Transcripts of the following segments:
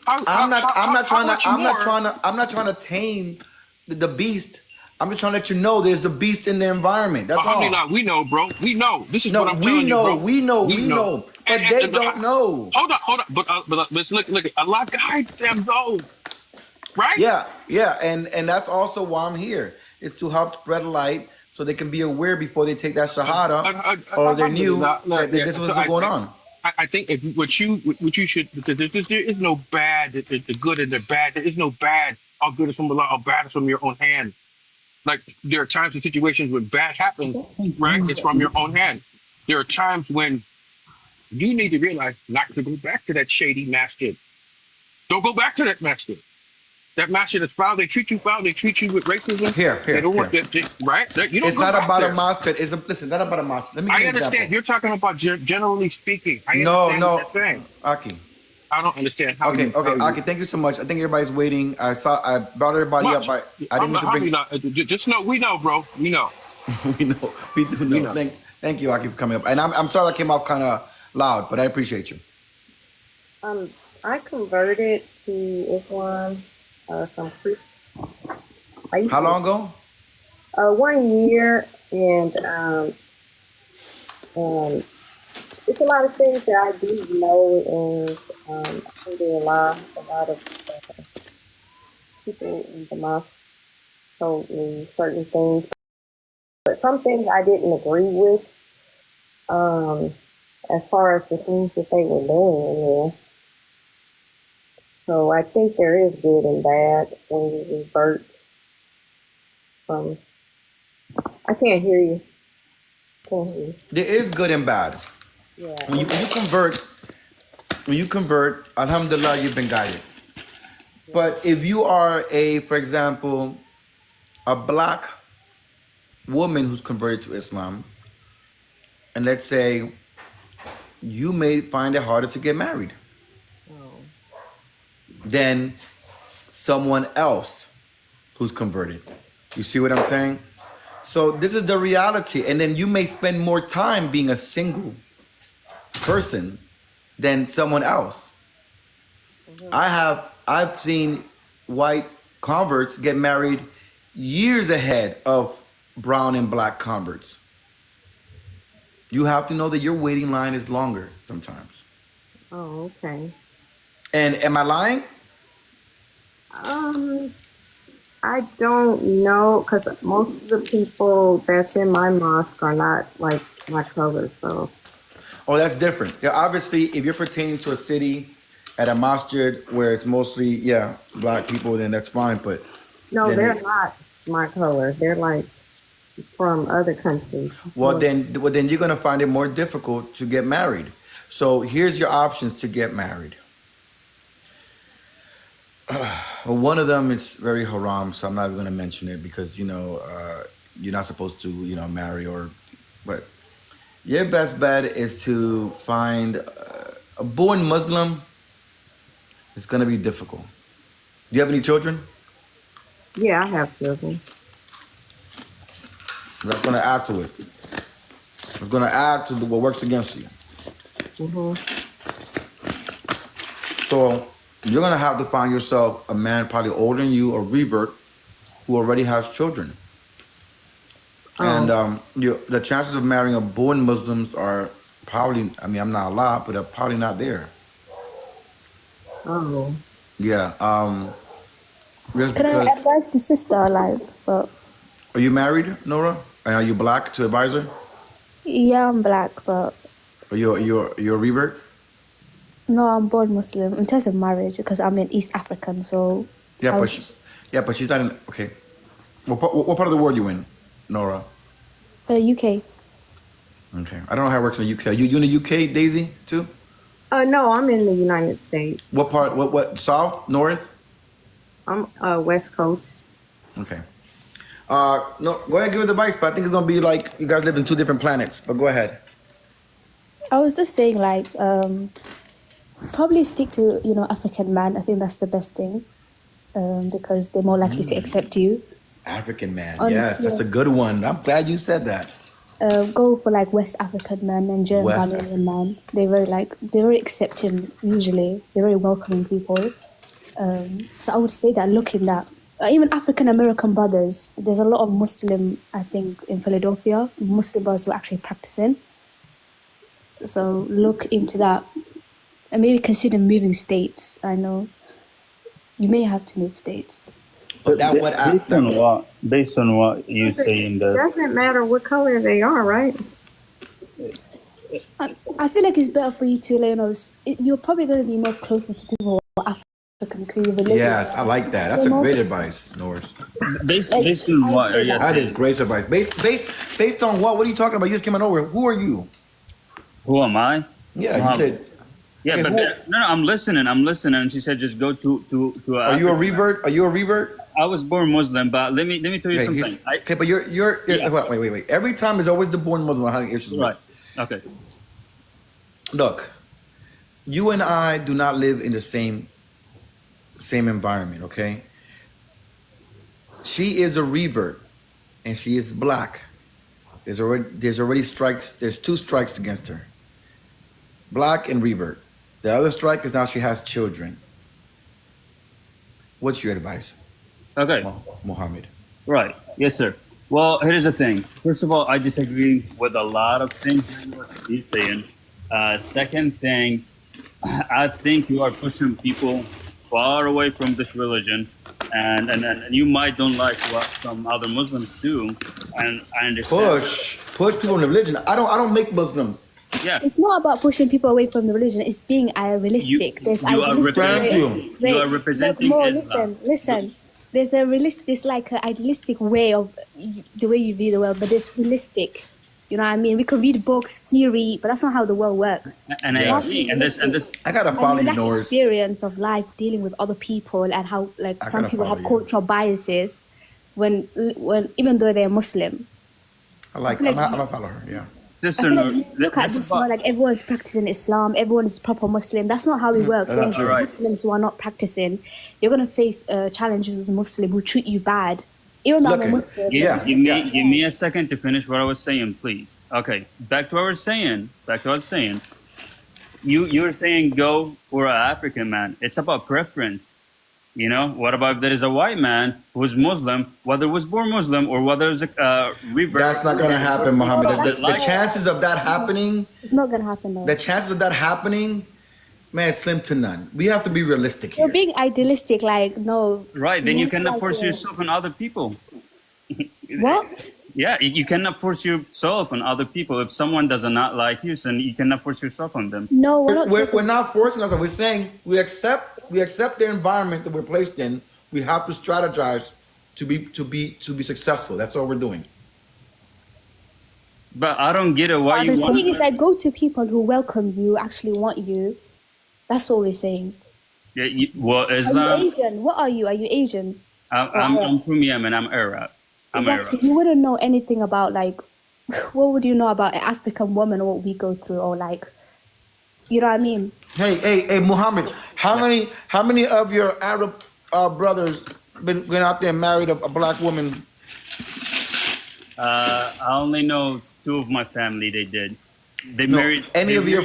I'm not trying to tame the beast. I'm just trying to let you know there's a beast in the environment. That's all. Alhamdulillah, we know, bro. We know. This is No, what I'm telling you, bro. we know, but they don't know. Hold on. But look. Allah guides them though, right? Yeah, and that's also why I'm here. It's to help spread light so they can be aware before they take that shahada, or they knew Alhamdulillah, that yeah. this was So going on. I think if what you should, because there is no bad, the good and the bad. There is no bad. All good is from Allah, all bad is from your own hand. Like there are times and situations when bad happens, right? It's from your own hand. There are times when you need to realize not to go back to that shady masjid. Don't go back to that masjid. That masjid is foul. They treat you foul. They treat you with racism. They don't want that, right? You don't It's go not back about there. a masjid. Listen, not about a masjid. Let me give I you an understand. example. You're talking about generally speaking. I understand what you're saying. Aki. I don't understand how Okay, you. Aki. Thank you so much. I think everybody's waiting. I brought everybody Much. up. I didn't mean to bring. Just know we know, bro. We know. we do know. We know. Thank you, Aki, for coming up. And I'm sorry I came off kind of loud, but I appreciate you. I converted to Islam from Christian. How long ago? 1 year, and it's a lot of things that I do know, and alhamdulillah, a lot of people in the mosque told me certain things, but some things I didn't agree with, as far as the things that they were doing in there. So I think there is good and bad when you revert from. I can't hear you. There is good and bad. Yeah. When you convert, alhamdulillah, you've been guided. But if you are for example, a black woman who's converted to Islam, and let's say you may find it harder to get married than someone else who's converted. You see what I'm saying? So this is the reality. And then you may spend more time being a single person than someone else. I've seen white converts get married years ahead of brown and black converts. You have to know that your waiting line is longer sometimes. Oh, okay. And am I lying? I don't know, because most of the people that's in my mosque are not like my color, so. Oh, that's different. Yeah, obviously, if you're pertaining to a city at a masjid where it's mostly, black people, then that's fine, but. No, they're not my color. They're like from other countries. Well, then you're going to find it more difficult to get married. So here's your options to get married. Well, one of them is very haram, so I'm not even going to mention it because, you're not supposed to, marry but your best bet is to find a born Muslim. It's going to be difficult. Do you have any children? Yeah, I have children. That's going to add to it. It's going to add to what works against you. So you're going to have to find yourself a man probably older than you, a revert, who already has children. And the chances of marrying a born Muslims are probably, I'm not a lot, but they're probably not there. Oh. Yeah. Can I advise the sister, Are you married, Nora? And are you black to advisor? Yeah, I'm black, but. Are you a revert? No, I'm born Muslim in terms of marriage because I'm an East African, so. Yeah, but she's not in. Okay. What part of the world you in, Nora? UK. Okay, I don't know how it works in the UK. You in the UK, Daisy, too? No, I'm in the United States. What part? What? South, north? I'm West Coast. Okay. No, go ahead and give it advice, but I think it's gonna be like you guys live in two different planets. But go ahead. I was just saying, probably stick to African man. I think that's the best thing, because they're more likely to accept you. African man, yes, that's a good one. I'm glad you said that. Go for West African man, Nigerian, Ghanaian man. They're very accepting. Usually, they're very welcoming people. So I would say that looking at even African American brothers, there's a lot of Muslim, I think, in Philadelphia, Muslim brothers who are actually practicing. So look into that and maybe consider moving states. I know you may have to move states. But that would based on what you say in It the doesn't matter what color they are, right? I feel like it's better for you to, you're probably going to be more closer to people who are African, religion. Yes, I like that. That's a great advice, Norris. based on what? That is great advice. Based on what? What are you talking about? You just came out over. Who are you? Who am I? Yeah, you said. Yeah, okay, but no, I'm listening. And she said, just go to. Are you a revert? Are you a revert? I was born Muslim, but let me tell you Okay, something. Okay, but you're Yeah. wait. Every time there's always the born Muslim having issues. Right. Okay. Look, you and I do not live in the same environment, okay? She is a revert and she is black. There's already strikes, there's 2 strikes against her. Black and revert. The other strike is now she has children. What's your advice, Okay. Mohammed? Right. Yes, sir. Well, here's the thing. First of all, I disagree with a lot of things you're saying. Second thing, I think you are pushing people far away from this religion, and you might don't like what some other Muslims do, and I understand. Push people in the religion. I don't make Muslims. Yeah. It's not about pushing people away from the religion. It's being realistic. You are representing More, Islam. listen. There's like an idealistic way of the way you view the world, but it's realistic. You know what I mean? We can read books, theory, but that's not how the world works. And I agree. And this. I gotta follow you, lack Norris. experience of life dealing with other people and how some people have cultural biases when even though they're Muslim. I'm gonna follow her. Yeah. Look at this one, like everyone's practicing Islam, everyone is proper Muslim. That's not how it works. There's right. Muslims who are not practicing. You're gonna face challenges with Muslim who treat you bad. Even though I'm a Muslim. Give me a second to finish what I was saying, please. Okay, back to what I was saying. You were saying go for an African man. It's about preference. You know, what about if there is a white man who's Muslim, whether was born Muslim or whether it's a revert? That's not gonna happen, Mohammed. The chances of that happening, It's not gonna happen though. the chances of that happening, man, it's slim to none. We have to be realistic You're here. being idealistic, like no. Right, then you cannot like force a- yourself on other people. What? Yeah, you cannot force yourself on other people. If someone does not like you, then you cannot force yourself on them. No, we're not. We're not forcing ourselves. We're saying we accept the environment that we're placed in. We have to strategize to be successful. That's all we're doing. But I don't get it. Why you The want? thing is, like, go to people who welcome you, actually want you. That's all we're saying. Yeah, well, Are Islam. you Asian? What are you? Are you Asian? I'm from Yemen. I'm Arab. Exactly. You wouldn't know anything about, like, what would you know about an African woman or what we go through, or like, you know what I mean? Hey, Muhammad, how many of your Arab brothers been out there and married a black woman? I only know 2 of my family. They did. They No, married. any of your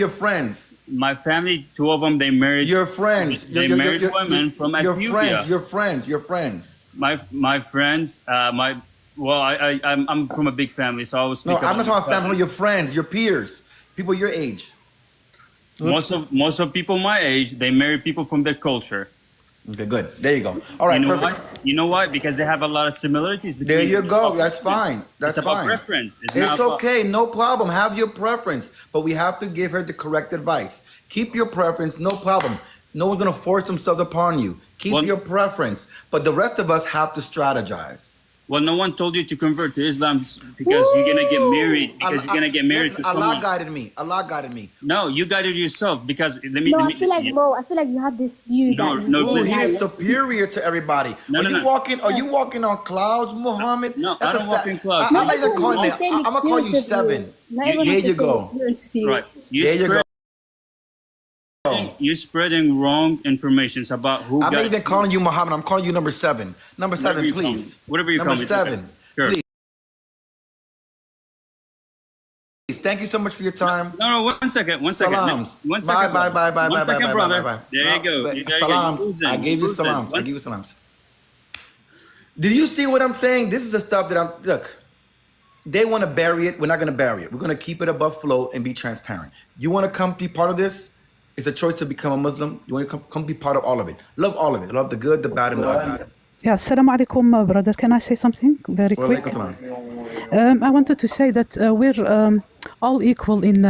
friends? My family, 2 of them, they married. Your friends. They married women from Ethiopia. Your friends. My friends. I'm from a big family, so I was. No, I'm not talking about family. Your friends, your peers, people your age. Most of people my age, they marry people from their culture. Okay, good. There you go. All right, You know perfect. why? You know why? Because they have a lot of similarities. There between you each go. other. That's fine. That's it's fine. about preference. It's It's not about- okay. No problem. Have your preference, but we have to give her the correct advice. Keep your preference. No problem. No one's gonna force themselves upon you. Keep your preference, but the rest of us have to strategize. Well, no one told you to convert to Islam because you're gonna get married. Because you're gonna get married Listen, to someone. Allah guided me. No, you guided yourself because No, I feel like you have this view No, that no, Ooh, but he like- is superior to everybody. No, Are no, you no. walking? Are you walking on clouds, Muhammad? No, I don't walk in clouds. I'm not even calling it. Same I'm gonna call you experience of 7. Not everyone There has the you same go. experience of you. right. There you go. You're spreading wrong information about who I'm got. not even calling you Muhammad. I'm calling you number 7. Number 7, you call me. please. Whatever you number call me, it's okay. 7. Sure. Please. Thank you so much for your time. No, one second. Salams. One second. Bye. One second, brother. Bye. There you go. There you go. Salams. I gave you salams. I gave you salams. Did you see what I'm saying? This is the stuff that look, they want to bury it. We're not going to bury it. We're going to keep it above float and be transparent. You want to come be part of this? It's a choice to become a Muslim. You want to come be part of all of it. Love all of it. Love the good, the bad, and the ugly. Yeah, assalamu alaikum, brother. Can I say something very quick? I wanted to say that we're all equal in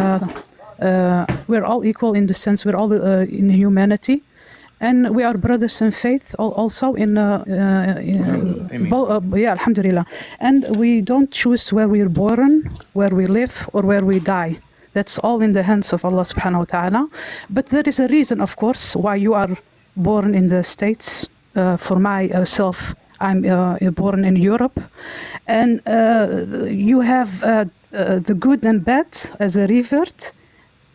the sense we're all in humanity, and we are brothers in faith also in alhamdulillah. And we don't choose where we're born, where we live, or where we die. That's all in the hands of Allah subhanahu wa ta'ala. But there is a reason, of course, why you are born in the States. For myself, I'm born in Europe, and you have the good and bad as a revert,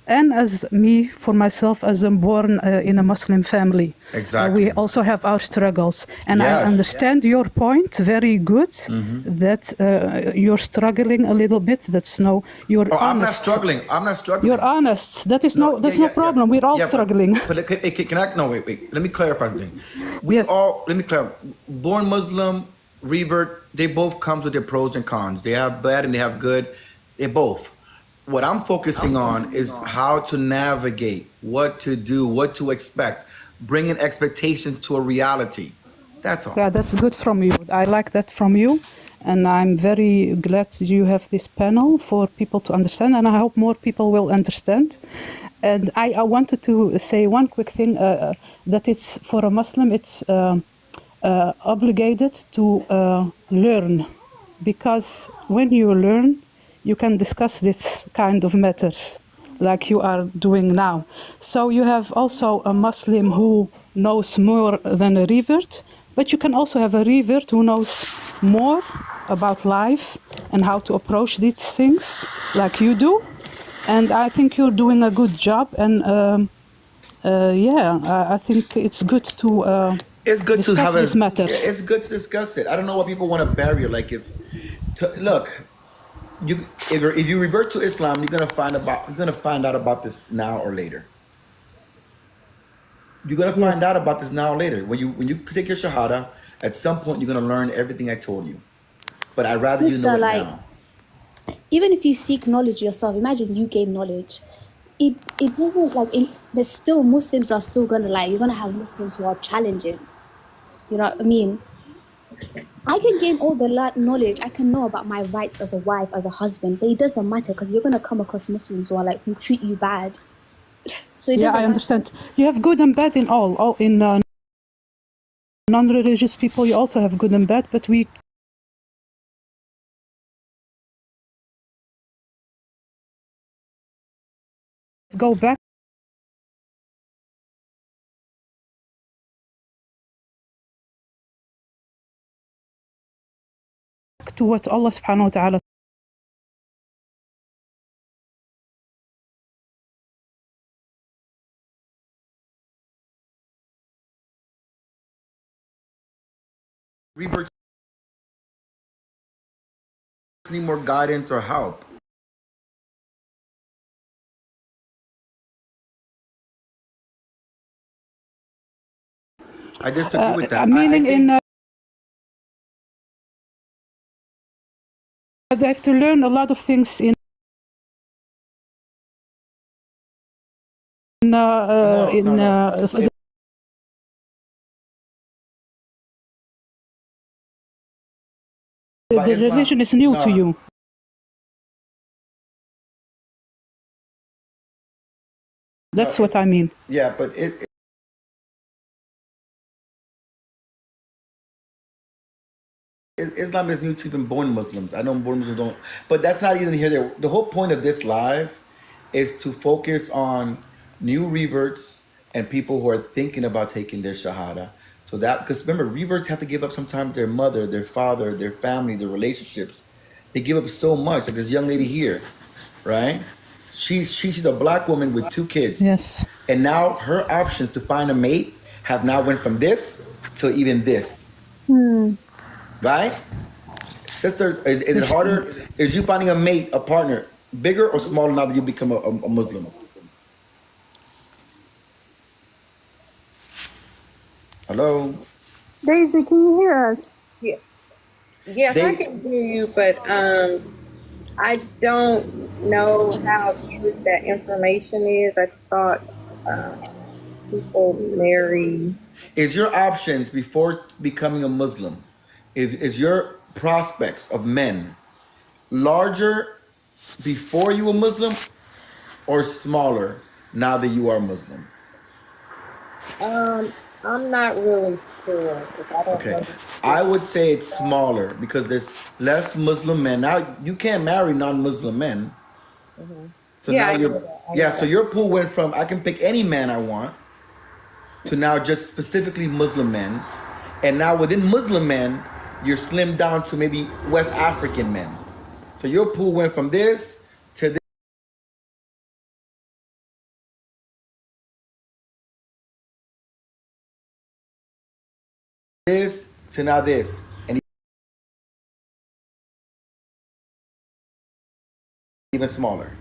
and as me, for myself, as I'm born in a Muslim family. Exactly. We also have our struggles, and Yes. I understand your point very good, that you're struggling a little bit. That's no, you're honest. I'm not struggling. You're honest. That is no problem. We're all struggling. But can I? No, wait. Let me clarify something. Let me clarify. Born Muslim, revert, they both come with their pros and cons. They have bad and they have good. They both. What I'm focusing on is how to navigate, what to do, what to expect, bringing expectations to a reality. That's all. Yeah, that's good from you. I like that from you. And I'm very glad you have this panel for people to understand. And I hope more people will understand. And I wanted to say one quick thing, that it's for a Muslim, it's obligated to learn. Because when you learn, you can discuss this kind of matters like you are doing now. So you have also a Muslim who knows more than a revert, but you can also have a revert who knows more about life and how to approach these things like you do. And I think you're doing a good job. And I think it's good to it's good to have these matters. It's good to discuss it. I don't know why people want to bury it. Like look. If you revert to Islam, you're gonna find out about this now or later. You're gonna find out about this now or later. When you take your shahada, at some point you're gonna learn everything I told you. But I'd rather you know it now. Even if you seek knowledge yourself, imagine you gain knowledge. It doesn't there's still Muslims are still you're gonna have Muslims who are challenging. You know what I mean? I can gain all the knowledge. I can know about my rights as a wife, as a husband, but it doesn't matter because you're gonna come across Muslims who treat you bad. So I understand. You have good and bad in all in non-religious people. You also have good and bad, but we go back to what Allah subhanahu wa ta'ala Reverts need more guidance or help. I disagree with that. meaning they have to learn a lot of things in the religion is new to you. That's what I mean. Yeah, but Islam is new to even born Muslims. I know born Muslims don't, but that's not even here. There. The whole point of this live is to focus on new reverts and people who are thinking about taking their shahada. So that, because remember, reverts have to give up sometimes their mother, their father, their family, their relationships. They give up so much. Like this young lady here, right? She's a black woman with 2 kids. Yes. And now her options to find a mate have now went from this to even this. Right? Sister, is it harder? Is you finding a mate, a partner, bigger or smaller now that you become a Muslim? Hello? Daisy, can you hear us? Yeah. Yes, I They can hear you, but I don't know how true that information is. I thought people marry. is your options before becoming a Muslim, is your prospects of men larger before you were Muslim or smaller now that you are Muslim? I'm not really sure because I don't Okay. know. I would say it's smaller because there's less Muslim men. Now you can't marry non-Muslim men. Mm-hmm. So Yeah, now I know you're that. I yeah, know so that. your pool went from I can pick any man I want to now just specifically Muslim men. And now within Muslim men, you're slimmed down to maybe West African men. So your pool went from this to this to now this. And even smaller.